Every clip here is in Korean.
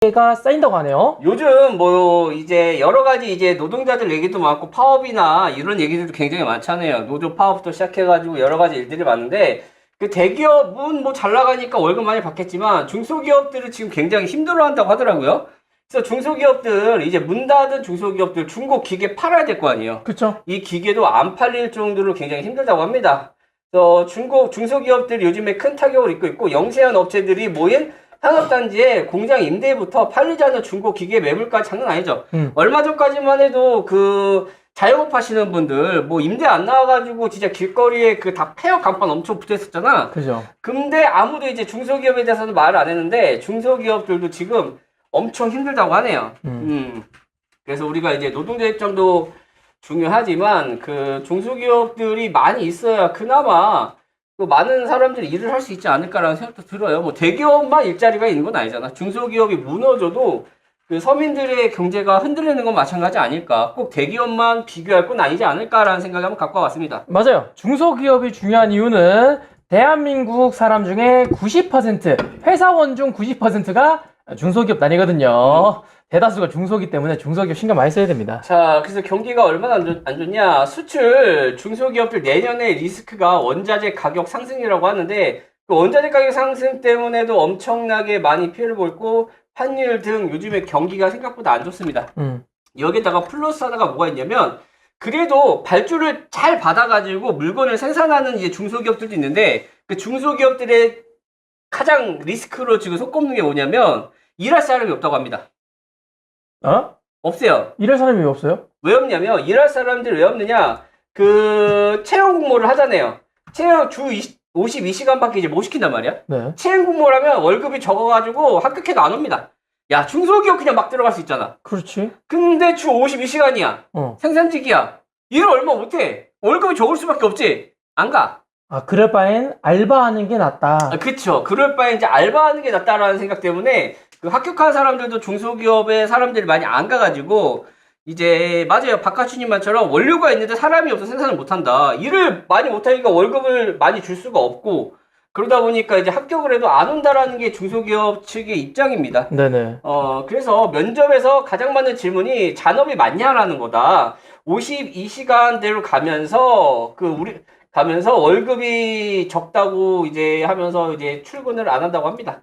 가 쌓인다고 하네요. 요즘 뭐 이제 여러 가지 이제 노동자들 얘기도 많고 파업이나 이런 얘기들도 굉장히 많잖아요. 노조 파업도 시작해가지고 여러 가지 일들이 많은데 그 대기업은 뭐 잘 나가니까 월급 많이 받겠지만 중소기업들은 지금 굉장히 힘들어한다고 하더라고요. 그래서 중소기업들 이제 문 닫은 중소기업들 중고 기계 팔아야 될 거 아니에요. 그쵸? 이 기계도 안 팔릴 정도로 굉장히 힘들다고 합니다. 중소기업들이 요즘에 큰 타격을 입고 있고 영세한 업체들이 모인 산업단지에 공장 임대부터 팔리지 않는 중고 기계 매물까지 장난 아니죠. 얼마 전까지만 해도 그 자영업 하시는 분들 뭐 임대 안 나와가지고 진짜 길거리에 그 다 폐업 간판 엄청 붙어 있었잖아. 그죠. 근데 아무도 이제 중소기업에 대해서는 말을 안 했는데 중소기업들도 지금 엄청 힘들다고 하네요. 그래서 우리가 이제 노동자 입장도 중요하지만 그 중소기업들이 많이 있어야 그나마 또 많은 사람들이 일을 할 수 있지 않을까라는 생각도 들어요. 뭐 대기업만 일자리가 있는 건 아니잖아. 중소기업이 무너져도 그 서민들의 경제가 흔들리는 건 마찬가지 아닐까. 꼭 대기업만 비교할 건 아니지 않을까라는 생각을 한번 갖고 왔습니다. 맞아요. 중소기업이 중요한 이유는 대한민국 사람 중에 90%, 회사원 중 90%가 중소기업 다니거든요. 대다수가 중소기 때문에 중소기업 신경 많이 써야 됩니다. 자, 그래서 경기가 얼마나 안 좋냐. 수출 중소기업들 내년에 리스크가 원자재 가격 상승이라고 하는데 그 원자재 가격 상승 때문에도 엄청나게 많이 피해를 볼고 환율 등 요즘에 경기가 생각보다 안 좋습니다. 여기다가 플러스 하나가 뭐가 있냐면 그래도 발주를 잘 받아가지고 물건을 생산하는 이제 중소기업들도 있는데 그 중소기업들의 가장 리스크로 지금 손꼽는 게 뭐냐면 일할 사람이 없다고 합니다. 어? 없어요. 일할 사람이 왜 없어요? 왜 없냐면 일할 사람들이 왜 없느냐 그 채용 공모를 하잖아요. 채용 주 52시간밖에 이제 못 시킨단 말이야. 네. 채용 공모를 하면 월급이 적어가지고 합격해도 안 옵니다. 야 중소기업 그냥 막 들어갈 수 있잖아. 그렇지. 근데 주 52시간이야. 생산직이야. 일을 얼마 못해. 월급이 적을 수밖에 없지. 안 가. 아, 그럴 바엔 알바하는 게 낫다. 아, 그쵸. 그럴 바에 이제 알바하는 게 낫다라는 생각 때문에 그 합격한 사람들도 중소기업에 사람들이 많이 안 가가지고 이제 맞아요. 박하춘님 말처럼 원료가 있는데 사람이 없어서 생산을 못한다. 일을 많이 못하니까 월급을 많이 줄 수가 없고 그러다 보니까 이제 합격을 해도 안 온다라는 게 중소기업 측의 입장입니다. 네네. 그래서 면접에서 가장 많은 질문이 잔업이 많냐라는 거다. 52시간대로 가면서 가면서 월급이 적다고 이제 하면서 이제 출근을 안 한다고 합니다.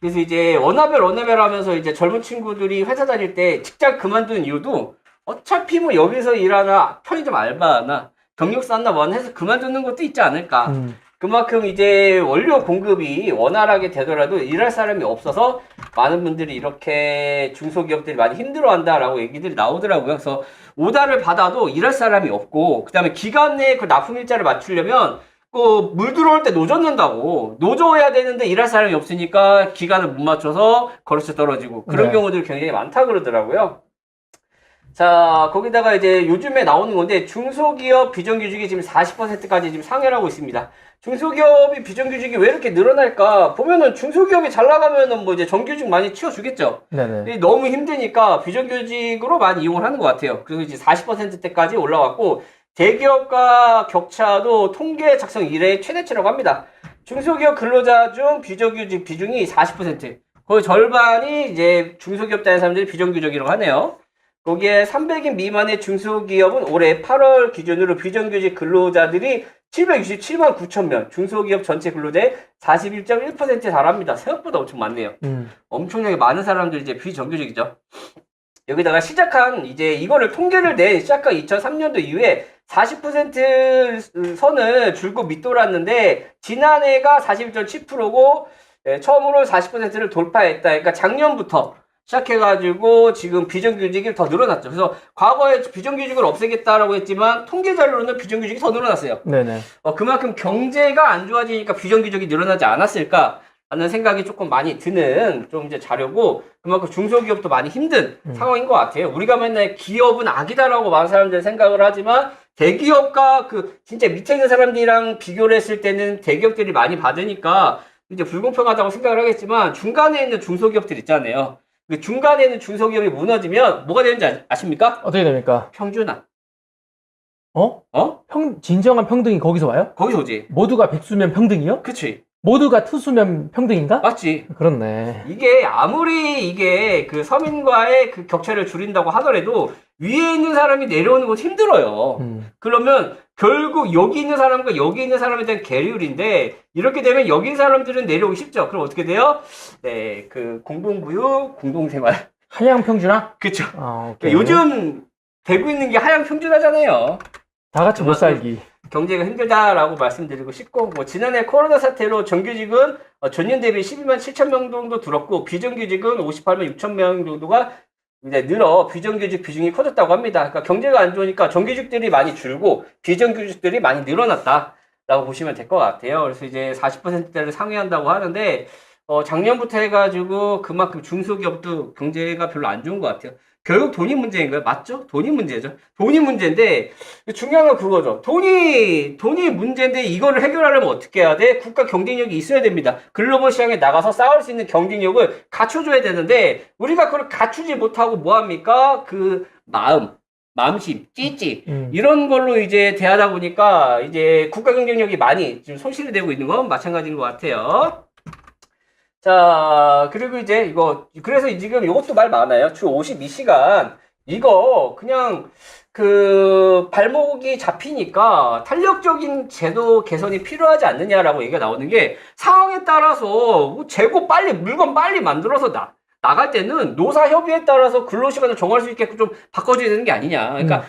그래서 이제 워너벨 하면서 이제 젊은 친구들이 회사 다닐 때 직장 그만두는 이유도 어차피 뭐 여기서 일하나 편의점 알바나 경력 쌓나 뭐 해서 그만두는 것도 있지 않을까. 그만큼 이제 원료 공급이 원활하게 되더라도 일할 사람이 없어서 많은 분들이 이렇게 중소기업들이 많이 힘들어한다라고 얘기들이 나오더라고요. 그래서 오다를 받아도 일할 사람이 없고 그 다음에 기간 내에 그 납품 일자를 맞추려면 그 물 들어올 때 노조 넣는다고 노조해야 되는데 일할 사람이 없으니까 기간을 못 맞춰서 거래처 떨어지고 그런 경우들이 굉장히 많다 그러더라고요. 자, 거기다가 이제 요즘에 나오는 건데 중소기업 비정규직이 지금 40%까지 지금 상회를 하고 있습니다. 중소기업이 비정규직이 왜 이렇게 늘어날까? 보면은 중소기업이 잘 나가면은 뭐 이제 정규직 많이 치워주겠죠. 네네. 너무 힘드니까 비정규직으로 많이 이용을 하는 것 같아요. 그래서 이제 40%대까지 올라왔고 대기업과 격차도 통계 작성 이래 최대치라고 합니다. 중소기업 근로자 중 비정규직 비중이 40%. 거의 절반이 이제 중소기업 다니는 사람들이 비정규직이라고 하네요. 거기에 300인 미만의 중소기업은 올해 8월 기준으로 비정규직 근로자들이 767만 9천 명, 중소기업 전체 근로자의 41.1%에 달합니다. 생각보다 엄청 많네요. 엄청나게 많은 사람들이 이제 비정규직이죠. 여기다가 이제 이거를 통계를 시작한 2003년도 이후에 40% 선을 줄곧 밑돌았는데 지난해가 41.7%고 처음으로 40%를 돌파했다. 그러니까 작년부터 시작해가지고 지금 비정규직이 더 늘어났죠. 그래서 과거에 비정규직을 없애겠다라고 했지만 통계 자료로는 비정규직이 더 늘어났어요. 네네. 그만큼 경제가 안 좋아지니까 비정규직이 늘어나지 않았을까 하는 생각이 조금 많이 드는 좀 이제 자료고 그만큼 중소기업도 많이 힘든 상황인 것 같아요. 우리가 맨날 기업은 악이다라고 많은 사람들이 생각을 하지만 대기업과 그 진짜 밑에 있는 사람들이랑 비교를 했을 때는 대기업들이 많이 받으니까 이제 불공평하다고 생각을 하겠지만 중간에 있는 중소기업들 있잖아요. 그 중간에 있는 중소기업이 무너지면 뭐가 되는지 아십니까? 어떻게 됩니까? 평준화. 진정한 평등이 거기서 와요? 거기서 오지. 모두가 백수면 평등이요? 그치. 모두가 투수면 평등인가? 맞지? 그렇네. 이게 아무리 이게 그 서민과의 그 격차를 줄인다고 하더라도 위에 있는 사람이 내려오는 건 힘들어요. 그러면 결국 여기 있는 사람과 여기 있는 사람에 대한 계율인데 이렇게 되면 여기 있는 사람들은 내려오기 쉽죠. 그럼 어떻게 돼요? 네, 그 공동부유, 공동생활. 하향 평준화? 그쵸. 오케이. 요즘 되고 있는 게 하향 평준화잖아요. 다 같이 못 살기. 경제가 힘들다라고 말씀드리고 싶고, 뭐, 지난해 코로나 사태로 정규직은 전년 대비 12만 7천 명 정도 줄었고, 비정규직은 58만 6천 명 정도가 이제 늘어 비정규직 비중이 커졌다고 합니다. 그러니까 경제가 안 좋으니까 정규직들이 많이 줄고, 비정규직들이 많이 늘어났다라고 보시면 될 것 같아요. 그래서 이제 40%대를 상회한다고 하는데, 작년부터 해가지고 그만큼 중소기업도 경제가 별로 안 좋은 것 같아요. 결국 돈이 문제인 거예요. 맞죠? 돈이 문제죠. 돈이 문제인데, 중요한 건 그거죠. 돈이 문제인데, 이거를 해결하려면 어떻게 해야 돼? 국가 경쟁력이 있어야 됩니다. 글로벌 시장에 나가서 싸울 수 있는 경쟁력을 갖춰줘야 되는데, 우리가 그걸 갖추지 못하고 뭐합니까? 그 마음심, 찌찌, 이런 걸로 이제 대하다 보니까, 이제 국가 경쟁력이 많이 지금 손실이 되고 있는 건 마찬가지인 것 같아요. 자, 그리고 이제 이거, 그래서 지금 이것도 말 많아요. 주 52시간. 이거 그냥 그 발목이 잡히니까 탄력적인 제도 개선이 필요하지 않느냐라고 얘기가 나오는 게 상황에 따라서 뭐 재고 빨리, 물건 빨리 만들어서 나갈 때는 노사협의에 따라서 근로시간을 정할 수 있게끔 좀 바꿔줘야 되는 게 아니냐. 그러니까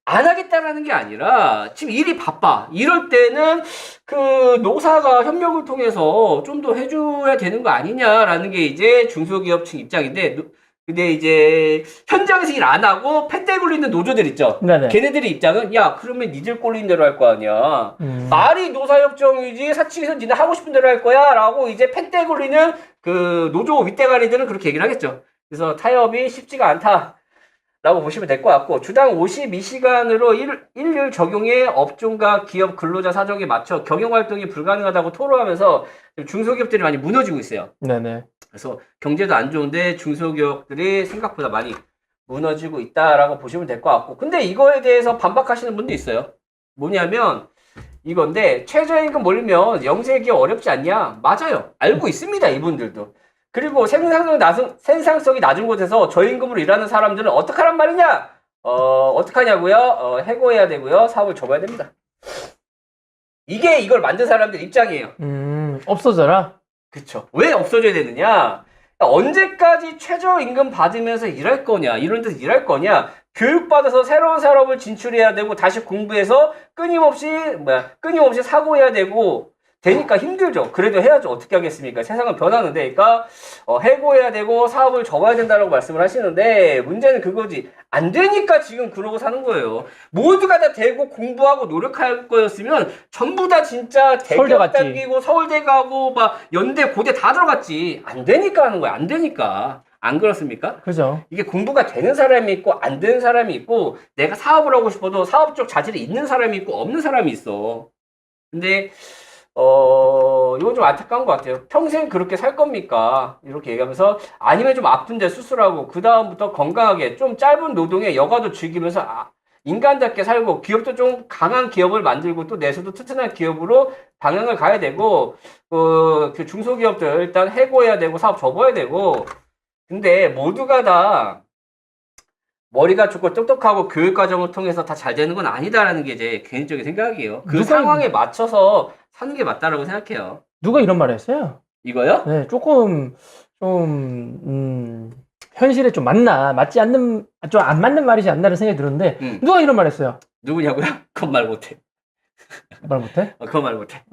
안 하겠다라는 게 아니라 지금 일이 바빠. 이럴 때는 그 노사가 협력을 통해서 좀 더 해줘야 되는 거 아니냐라는 게 이제 중소기업 측 입장인데, 근데 이제 현장에서 일 안 하고 펜대 굴리는 노조들 있죠. 네네. 걔네들의 입장은 야 그러면 니들 꼴린 대로 할 거 아니야. 말이 노사협정이지 사측에서 니네 하고 싶은 대로 할 거야 라고 이제 펜대 굴리는 그 노조 윗대가리들은 그렇게 얘기를 하겠죠. 그래서 타협이 쉽지가 않다 라고 보시면 될 것 같고, 주당 52시간으로 일률 적용에 업종과 기업 근로자 사정에 맞춰 경영활동이 불가능하다고 토로하면서 중소기업들이 많이 무너지고 있어요. 네네. 그래서 경제도 안 좋은데 중소기업들이 생각보다 많이 무너지고 있다라고 보시면 될 것 같고, 근데 이거에 대해서 반박하시는 분도 있어요. 뭐냐면 이건데, 최저임금 올리면 영세기업 어렵지 않냐? 맞아요. 알고 있습니다, 이분들도. 그리고 생산성이 낮은 곳에서 저임금으로 일하는 사람들은 어떡하란 말이냐? 어떡하냐고요? 해고해야 되고요. 사업을 접어야 됩니다. 이게 이걸 만든 사람들 입장이에요. 없어져라? 그쵸. 왜 없어져야 되느냐? 언제까지 최저임금 받으면서 일할 거냐? 이런 데서 일할 거냐? 교육받아서 새로운 산업을 진출해야 되고, 다시 공부해서 끊임없이 사고해야 되니까 힘들죠. 그래도 해야죠. 어떻게 하겠습니까? 세상은 변하는데, 그러니까 해고해야 되고 사업을 접어야 된다고 말씀을 하시는데, 문제는 그거지. 안 되니까 지금 그러고 사는 거예요. 모두가 다 되고 공부하고 노력할 거였으면 전부 다 진짜 대기업 다니고 서울대 가고 막 연대 고대 다 들어갔지. 안 되니까 하는 거야. 안 되니까. 안 그렇습니까? 그죠. 이게 공부가 되는 사람이 있고 안 되는 사람이 있고, 내가 사업을 하고 싶어도 사업적 자질이 있는 사람이 있고 없는 사람이 있어. 근데 이건 좀 안타까운 것 같아요. 평생 그렇게 살 겁니까? 이렇게 얘기하면서, 아니면 좀 아픈데 수술하고, 그다음부터 건강하게, 좀 짧은 노동에 여가도 즐기면서, 인간답게 살고, 기업도 좀 강한 기업을 만들고, 또 내수도 튼튼한 기업으로 방향을 가야 되고, 그 중소기업들 일단 해고해야 되고, 사업 접어야 되고, 근데 모두가 다 머리가 좋고 똑똑하고 교육과정을 통해서 다 잘 되는 건 아니다라는 게 제 개인적인 생각이에요. 그 상황에 맞춰서 사는 게 맞다라고 생각해요. 누가 이런 말을 했어요? 이거요? 네, 조금 현실에 좀 맞지 않는, 좀 안 맞는 말이지 않나라는 생각이 들었는데, 누가 이런 말 했어요? 누구냐고요? 그건 말 못해. 말 못해? 그건 말 못해.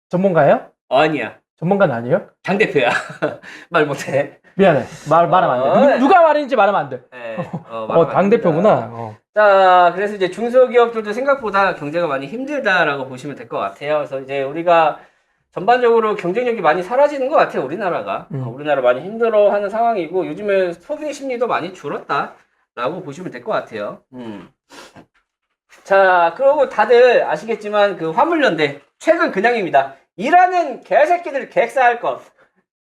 전문가예요? 아니야. 전문가는 아니에요? 당대표야. 말 못해. 미안해. 말하면 안 돼. 누가 말했는지 말하면 안 돼. 네. 당대표구나. 자, 그래서 이제 중소기업들도 생각보다 경제가 많이 힘들다라고 보시면 될 것 같아요. 그래서 이제 우리가 전반적으로 경쟁력이 많이 사라지는 것 같아요, 우리나라가. 우리나라 많이 힘들어하는 상황이고, 요즘에 소비 심리도 많이 줄었다라고 보시면 될 것 같아요. 자, 그리고 다들 아시겠지만 그 화물연대 최근 근황입니다. 일하는 개새끼들 객사할 것.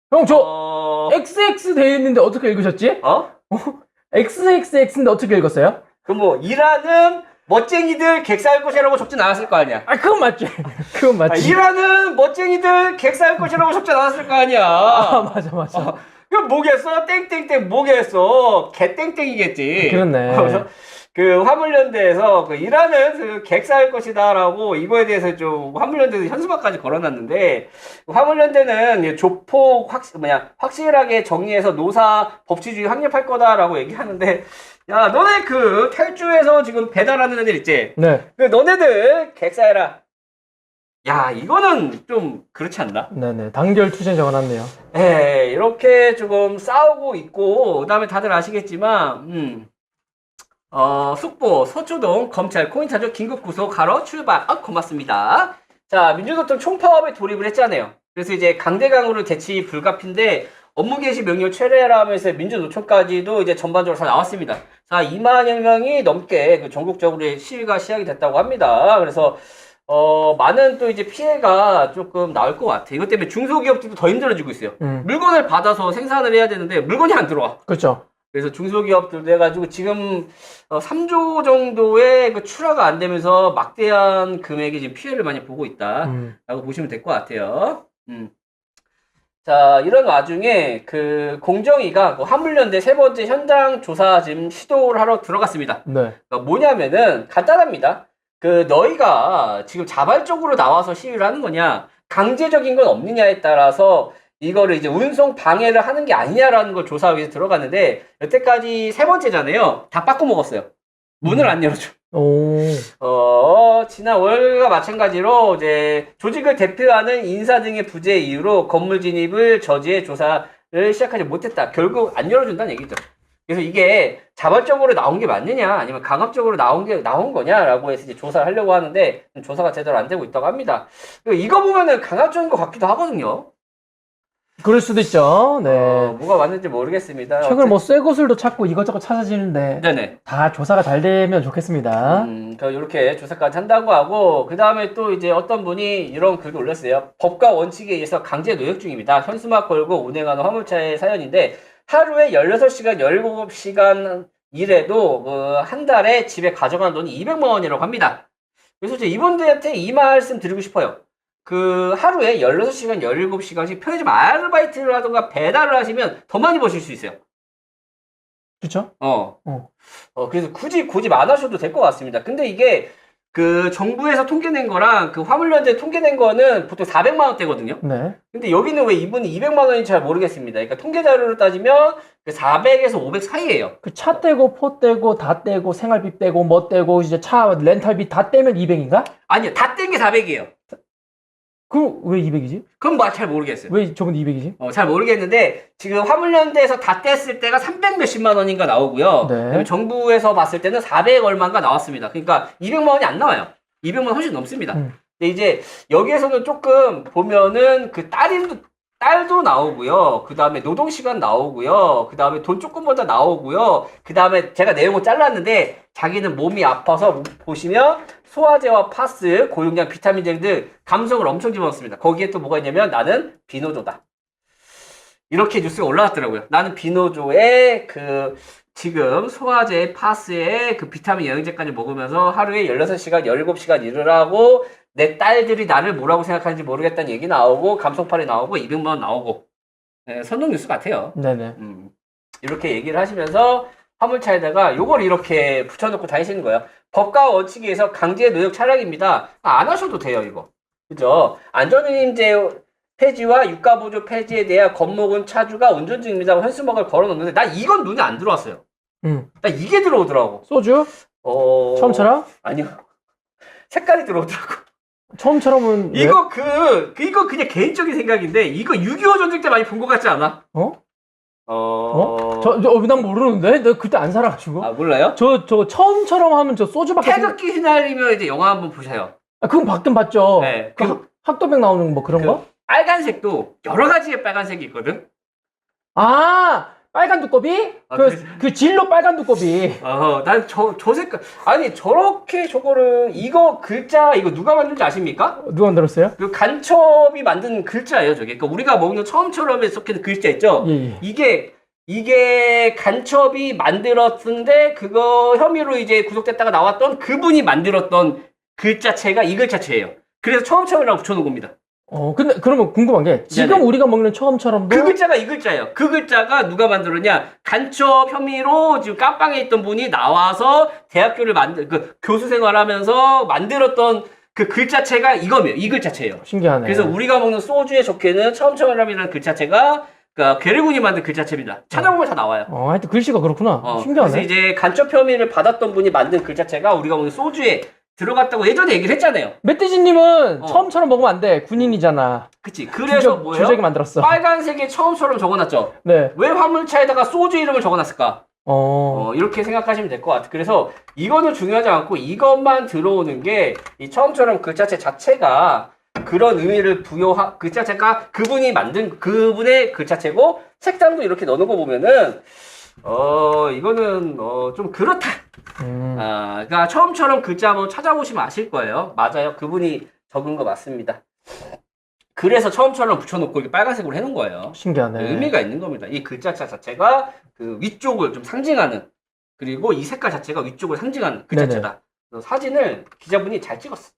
형, 저 XX 돼 있는데 어떻게 읽으셨지? XXX인데 어떻게 읽었어요? 그 뭐 일하는 멋쟁이들 객사할 것이라고 적진 않았을 거 아니야. 아, 그건 맞지. 그건 맞지. 이라는 멋쟁이들 객사할 것이라고 적진 않았을 거 아니야. 아, 맞아, 맞아. 그럼 뭐겠어? 땡땡땡 뭐겠어? 개땡땡이겠지. 그렇네. 그래서 그 화물연대에서 그 이라는 그 객사할 것이다라고 이거에 대해서 좀 화물연대에서 현수막까지 걸어놨는데 화물연대는 조폭 확실하게 정리해서 노사 법치주의 확립할 거다라고 얘기하는데 야 너네 그 탈주해서 지금 배달하는 애들 있지? 네. 그 너네들 객사해라. 야 이거는 좀 그렇지 않나? 네네. 단결 투쟁 적어놨네요. 에 이렇게 조금 싸우고 있고 그다음에 다들 아시겠지만 숙보 서초동 검찰 코인타조 긴급구속 가로 출발. 고맙습니다. 자 민주노총 총파업에 돌입을 했잖아요. 그래서 이제 강대강으로 대치 불가피인데 업무 개시 명령 최대화하면서 민주노총까지도 이제 전반적으로 다 나왔습니다. 자 2만여 명이 넘게 그 전국적으로 시위가 시작이 됐다고 합니다. 그래서 많은 또 이제 피해가 조금 나올 것 같아. 이것 때문에 중소기업들도 더 힘들어지고 있어요. 물건을 받아서 생산을 해야 되는데 물건이 안 들어와. 그렇죠. 그래서 중소기업들도 해가지고 지금 3조 정도의 그 출하가 안 되면서 막대한 금액의 지금 피해를 많이 보고 있다라고 보시면 될 것 같아요. 자, 이런 와중에 그 공정위가 그 화물연대 세 번째 현장 조사 지금 시도를 하러 들어갔습니다. 네. 그러니까 뭐냐면은 간단합니다. 그 너희가 지금 자발적으로 나와서 시위를 하는 거냐, 강제적인 건 없느냐에 따라서 이거를 이제 운송 방해를 하는 게 아니냐라는 걸 조사하기 위해서 들어갔는데 여태까지 세 번째잖아요. 다 빠꾸 먹었어요. 문을 안 열어줘. 오. 지난 월과 마찬가지로 이제 조직을 대표하는 인사 등의 부재 이유로 건물 진입을 저지해 조사를 시작하지 못했다. 결국 안 열어준다는 얘기죠. 그래서 이게 자발적으로 나온 게 맞느냐, 아니면 강압적으로 나온 거냐라고 해서 이제 조사를 하려고 하는데 조사가 제대로 안 되고 있다고 합니다. 이거 보면은 강압적인 것 같기도 하거든요. 그럴 수도 있죠. 네. 뭐가 맞는지 모르겠습니다. 최근 뭐 쇠고술도 찾고 이것저것 찾아지는데 네네. 다 조사가 잘 되면 좋겠습니다. 이렇게 조사까지 한다고 하고 그 다음에 또 이제 어떤 분이 이런 글도 올렸어요. 법과 원칙에 의해서 강제 노역 중입니다. 현수막 걸고 운행하는 화물차의 사연인데 하루에 16시간, 17시간 일해도 한 달에 집에 가져가는 돈이 200만 원이라고 합니다. 그래서 이제 이분들한테 이 말씀 드리고 싶어요. 그 하루에 16시간, 17시간씩 편의점 아르바이트를 하던가 배달을 하시면 더 많이 버실 수 있어요. 그렇죠? 그래서 굳이 고집 안 하셔도 될 것 같습니다. 근데 이게 그 정부에서 통계낸 거랑 그 화물연대 통계낸 거는 보통 400만 원대거든요. 네. 근데 여기는 왜 이분이 200만 원인지 잘 모르겠습니다. 그러니까 통계 자료로 따지면 그 400에서 500 사이예요. 그 차 떼고 포 떼고 다 떼고 생활비 떼고 뭐 떼고 이제 차 렌탈비 다 떼면 200인가? 아니요. 다 뗀 게 400이에요. 그럼 왜 200이지? 그건 뭐 잘 모르겠어요. 왜 저건 200이지? 잘 모르겠는데 지금 화물연대에서 다 뗐을 때가 300 몇십만 원인가 나오고요. 네. 정부에서 봤을 때는 400 얼마인가 나왔습니다. 그러니까 200만 원이 안 나와요. 200만 원 훨씬 넘습니다. 근데 이제 여기에서는 조금 보면은 그 딸도 나오고요. 그 다음에 노동시간 나오고요. 그 다음에 돈 조금 벌다 나오고요. 그 다음에 제가 내용을 잘랐는데 자기는 몸이 아파서 보시면 소화제와 파스, 고용량 비타민제 등 감성을 엄청 집어넣습니다. 거기에 또 뭐가 있냐면 나는 비노조다. 이렇게 뉴스가 올라왔더라고요. 나는 비노조의 지금 소화제, 파스에 그 비타민 영양제까지 먹으면서 하루에 16시간, 17시간 일을 하고 내 딸들이 나를 뭐라고 생각하는지 모르겠다는 얘기 나오고 감성팔이 나오고 200만 원 나오고 선동 뉴스 같아요. 네네. 이렇게 얘기를 하시면서 화물차에다가 요걸 이렇게 붙여놓고 다니시는 거예요. 법과 원칙에 의해서 강제 노역 차량입니다. 안 하셔도 돼요, 이거. 그죠? 안전운임제 폐지와 유가보조 폐지에 대한 겁먹은 차주가 운전 중입니다. 현수막을 걸어놓는데 난 이건 눈에 안 들어왔어요. 난 이게 들어오더라고. 소주? 처음처럼? 아니요. 색깔이 들어오더라고. 처음처럼은 왜? 이거 이거 그냥 개인적인 생각인데 이거 6.25 전쟁 때 많이 본 것 같지 않아? 난 모르는데? 내가 그때 안 살아가지고. 아, 몰라요? 저 처음처럼 하면 저 소주밖에. 태극기 휘날리며 이제 영화 한번 보셔요. 그건 봤긴 봤죠. 네. 학도백 나오는 뭐 그런 거? 빨간색도 여러 가지의 빨간색이 있거든? 빨간 두꺼비? 그 진로 빨간 두꺼비. 난 저 색깔. 아니, 저렇게 저거를, 이거 글자, 이거 누가 만든지 아십니까? 누가 만들었어요? 그 간첩이 만든 글자예요, 저게. 그러니까 우리가 먹는 처음처럼에 섞이는 글자 있죠? 예. 이게 이게 간첩이 만들었는데 그거 혐의로 이제 구속됐다가 나왔던 그분이 만들었던 글자체가 이 글자체예요. 그래서 처음처럼이라고 붙여놓은 겁니다. 근데 그러면 궁금한 게 지금 네네. 우리가 먹는 처음처럼도 그 글자가 이 글자예요. 그 글자가 누가 만들었냐? 간첩 혐의로 지금 깜빵에 있던 분이 나와서 대학교를 그 교수 생활하면서 만들었던 그 글자체가 이거예요. 이 글자체예요. 신기하네. 그래서 우리가 먹는 소주에 적혀있는 처음처럼이라는 글자체가 그러니까 괴뢰군이 만든 글자체입니다. 찾아보면 다 나와요. 하여튼 글씨가 그렇구나. 신기하네. 그래서 이제 간첩 혐의를 받았던 분이 만든 글자체가 우리가 먹는 소주에 들어갔다고 예전에 얘기를 했잖아요. 멧돼지님은 처음처럼 먹으면 안 돼. 군인이잖아. 그치. 그래서 뭐예요? 주적이 만들었어. 빨간색에 처음처럼 적어놨죠. 네. 왜 화물차에다가 소주 이름을 적어놨을까? 이렇게 생각하시면 될 것 같아요. 그래서 이거는 중요하지 않고 이것만 들어오는 게 이 처음처럼 글자체 자체가 그런 의미를 글자체가 그분이 만든 그분의 글자체고 색상도 이렇게 넣는 거 보면은 이거는 좀 그렇다. 그러니까 처음처럼 글자 한번 찾아보시면 아실 거예요. 맞아요. 그분이 적은 거 맞습니다. 그래서 처음처럼 붙여놓고 이렇게 빨간색으로 해놓은 거예요. 신기하네. 의미가 있는 겁니다. 이 글자체 자체가 그 위쪽을 좀 상징하는 그리고 이 색깔 자체가 위쪽을 상징하는 글자체다. 그래서 사진을 기자분이 잘 찍었어.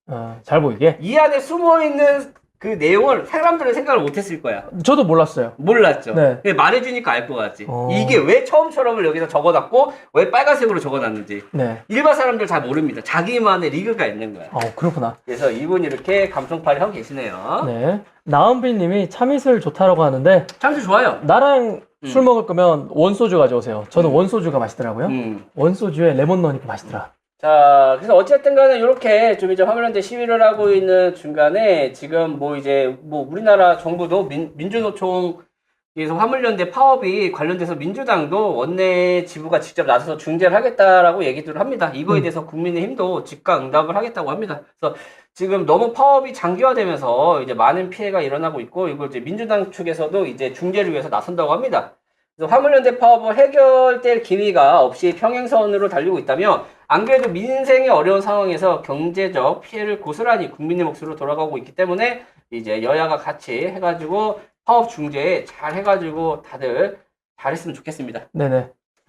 잘 보이게. 이 안에 숨어있는 그 내용을 사람들은 생각을 못했을 거야. 저도 몰랐어요. 몰랐죠. 네. 근데 말해주니까 알 것 같지. 이게 왜 처음처럼을 여기서 적어놨고 왜 빨간색으로 적어놨는지. 네. 일반 사람들 잘 모릅니다. 자기만의 리그가 있는 거야. 그렇구나. 그래서 이분이 이렇게 감성팔이 하고 계시네요. 네. 나은비님이 참이슬 좋다라고 하는데 참치 좋아요. 나랑 술 먹을 거면 원소주 가져오세요. 저는 원소주가 맛있더라고요. 원소주에 레몬 넣으니까 맛있더라. 자, 그래서 어쨌든 간에 이렇게 좀 이제 화물연대 시위를 하고 있는 중간에 지금 뭐 이제 뭐 우리나라 정부도 민주노총에서 화물연대 파업이 관련돼서 민주당도 원내 지부가 직접 나서서 중재를 하겠다라고 얘기들을 합니다. 이거에 대해서 국민의힘도 즉각응답을 하겠다고 합니다. 그래서 지금 너무 파업이 장기화되면서 이제 많은 피해가 일어나고 있고 이걸 이제 민주당 측에서도 이제 중재를 위해서 나선다고 합니다. 그래서 화물연대 파업을 해결될 기미가 없이 평행선으로 달리고 있다며 안 그래도 민생이 어려운 상황에서 경제적 피해를 고스란히 국민의 몫으로 돌아가고 있기 때문에 이제 여야가 같이 해가지고 파업 중재에 잘 해가지고 다들 잘했으면 좋겠습니다. 네네.